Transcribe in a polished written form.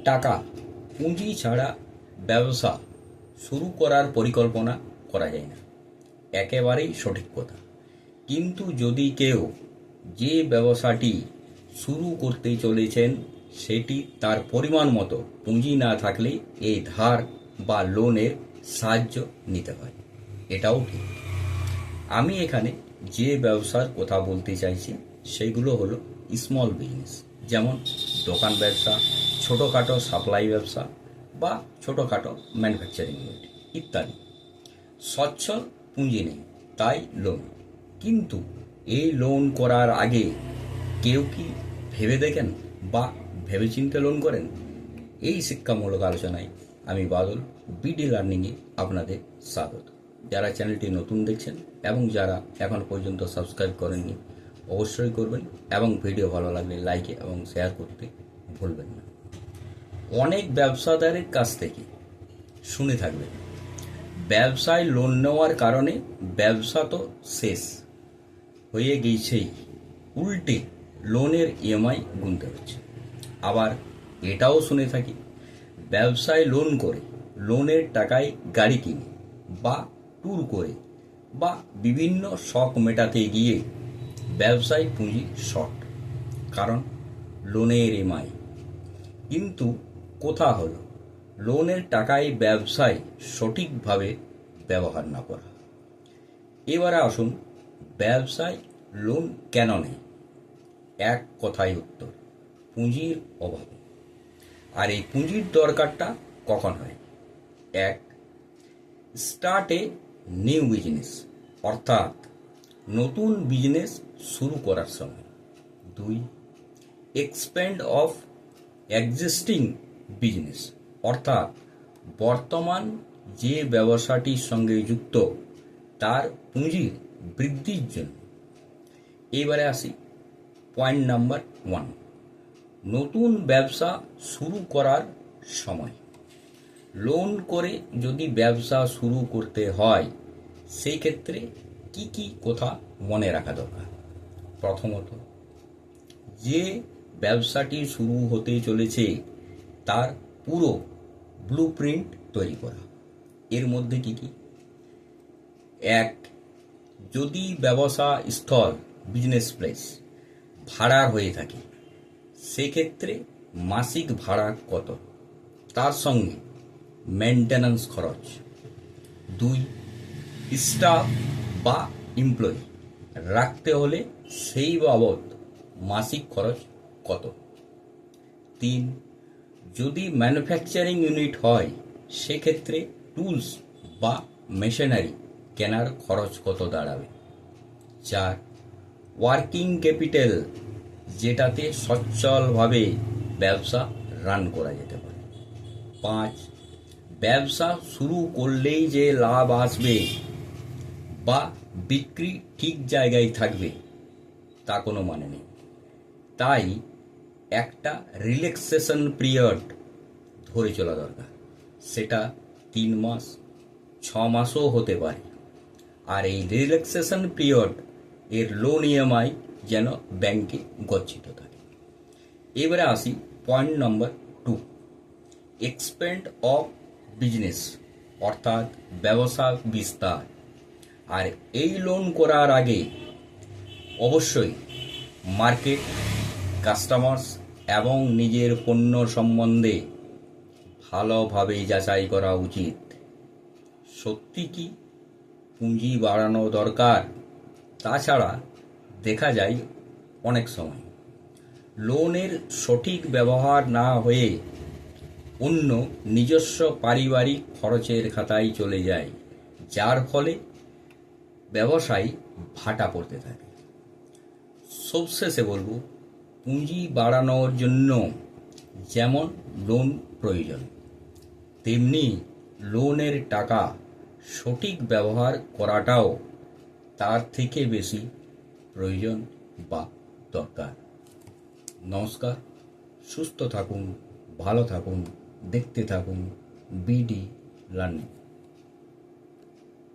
টাকা পুঁজি ছাড়া ব্যবসা শুরু করার পরিকল্পনা করা যায় না, একেবারেই সঠিক কথা। কিন্তু যদি কেউ যে ব্যবসাটি শুরু করতে চলেছেন সেটি তার পরিমাণ মতো পুঁজি না থাকলে এই ধার বা লোনের সাহায্য নিতে হয়, এটাও ঠিক। আমি এখানে যে ব্যবসার কথা বলতে চাইছি সেগুলো হলো স্মল বিজনেস, যেমন দোকান ব্যবসা, ছোটোখাটো সাপ্লাই ব্যবসা বা ছোটোখাটো ম্যানুফ্যাকচারিং ইউনিট ইত্যাদি। সচ্ছল পুঁজি নেই, তাই লোন। কিন্তু এই লোন করার আগে কেউ কি ভেবে দেখেন বা ভেবেচিন্তে লোন করেন? এই শিক্ষামূলক আলোচনায় আমি বাদল বিডি লার্নিংয়ে আপনাদের স্বাগত। যারা চ্যানেলটি নতুন দেখছেন এবং যারা এখন পর্যন্ত সাবস্ক্রাইব করেননি অবশ্যই করবেন, এবং ভিডিও ভালো লাগলে লাইক এবং শেয়ার করতে ভুলবেন না। অনেক ব্যবসাদারের কাছ থেকে শুনে থাকবেন, ব্যবসায় লোন নেওয়ার কারণে ব্যবসা তো শেষ হয়ে গেছেই, উল্টে লোনের ইএমআই গুনতে হচ্ছে। আবার এটাও শুনে থাকি, ব্যবসায় লোন করে লোনের টাকায় গাড়ি কিনে বা ট্যুর করে বা বিভিন্ন শখ মেটাতে গিয়ে ব্যবসায় পুঁজি শর্ট, কারণ লোনের ইএমআই। কিন্তু কথা হলো লোনের টাকায় ব্যবসায় সঠিকভাবে ব্যবহার না করা। এবারে আসুন, ব্যবসায় লোন কেন নেয়? এক কথায় উত্তর, পুঁজির অভাবে। আর এই পুঁজির দরকারটা কখন হয়? এক, স্টার্ট এ নিউ বিজনেস, অর্থাৎ নতুন বিজনেস শুরু করার সময়। দুই, এক্সপ্যান্ড অফ এক্সিস্টিং বিজনেস, অর্থাৎ বর্তমান যে ব্যবসাটির সঙ্গে যুক্ত তার পুঁজির বৃদ্ধির জন্য। এবারে আসি পয়েন্ট নাম্বার 1, নতুন ব্যবসা শুরু করার সময়। লোন করে যদি ব্যবসা শুরু করতে হয় সেই ক্ষেত্রে কি কি কথা মনে রাখা দরকার? প্রথমত, যে ব্যবসাটি শুরু হতে চলেছে তার পুরো ব্লুপ্রিন্ট তৈরি করা। এর মধ্যে কি কি? এক, যদি ব্যবসা স্থল বিজনেস প্লেস ভাড়া হয়ে থাকে সেক্ষেত্রে মাসিক ভাড়া কত, তার সঙ্গে মেনটেন্যান্স খরচ। দুই, স্টাফ বা এমপ্লয়ি রাখতে হলে সেই বাবদ মাসিক খরচ কত। তিন, যদি ম্যানুফ্যাকচারিং ইউনিট হয় সেক্ষেত্রে টুলস বা মেশিনারি কেনার খরচ কত দাঁড়াবে। চার, ওয়ার্কিং ক্যাপিটাল, যেটাতে সচ্ছলভাবে ব্যবসা রান করা যেতে পারে। পাঁচ, ব্যবসা শুরু করলেই যে লাভ আসবে বা বিক্রি ঠিক জায়গায় থাকবে তা কোনো মানে নেই, তাই একটা রিল্যাক্সেশন পিরিয়ড ধরে চলা দরকার। সেটা 3 মাস, 6 মাসও হতে পারে। আর এই রিল্যাক্সেশন পিরিয়ড এর লোন ইএমআই যেন ব্যাংকে গচ্ছিত থাকে। এবারে আসি point number 2, expand of business, অর্থাৎ ব্যবসা বিস্তার। আর এই লোন করার আগে অবশ্যই মার্কেট, কাস্টমার্স এবং নিজের পণ্য সম্বন্ধে ভালোভাবে যাচাই করা উচিত। সত্যি কি পুঁজি বাড়ানো দরকার? তাছাড়া দেখা যায় অনেক সময় লোনের সঠিক ব্যবহার না হয়ে অন্য নিজস্ব পারিবারিক খরচের খাতায় চলে যায়, যার ফলে ব্যবসায় ভাটা পড়তে থাকে। সবশেষে বলবো, পুঁজি বাড়ানোর জন্য যেমন লোন প্রয়োজন, তেমনি লোনের টাকা সঠিক ব্যবহার করাটাও তার থেকে বেশি প্রয়োজন বা দরকার। নমস্কার, সুস্থ থাকুন, ভালো থাকুন, দেখতে থাকুন বিডি লার্নিং।